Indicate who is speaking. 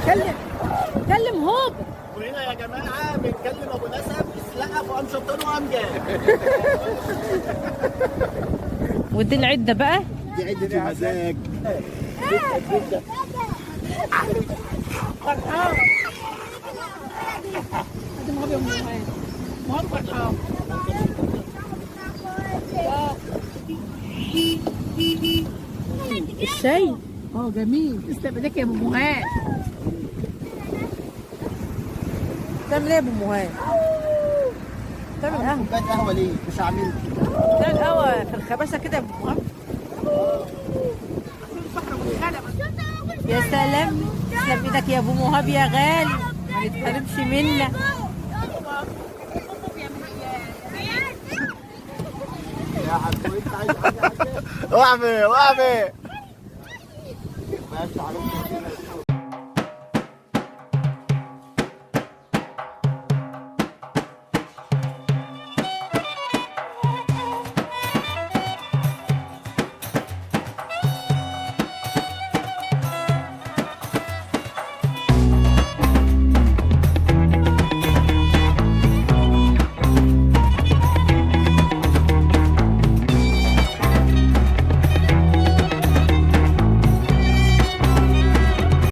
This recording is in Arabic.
Speaker 1: كلم كلم هوب.
Speaker 2: وهنا يا جماعه بنكلم ابو نسب السلقه وقام شطان وقام جاي.
Speaker 1: ودي العده بقى.
Speaker 2: دي عده مزاج.
Speaker 1: فرحان. هذا ما بيوم وين؟ ما هو فرحان. الشاي جميل. تسلم ايديك يا ابو مهاب. تعمل ايه يا ابو مهاب؟ تعمل قهوه.
Speaker 2: كوبايه قهوه ليه؟ مش هعمل.
Speaker 1: تعمل قهوه في الخباثه كده يا ابو مهاب. يا سلام. تسلم ايدك يا ابو مهاب يا غالي، ما نتحرمش منك.
Speaker 2: يا حبيبي انت عايز حاجه؟ وقفي وقفي. ماشي حبيبي.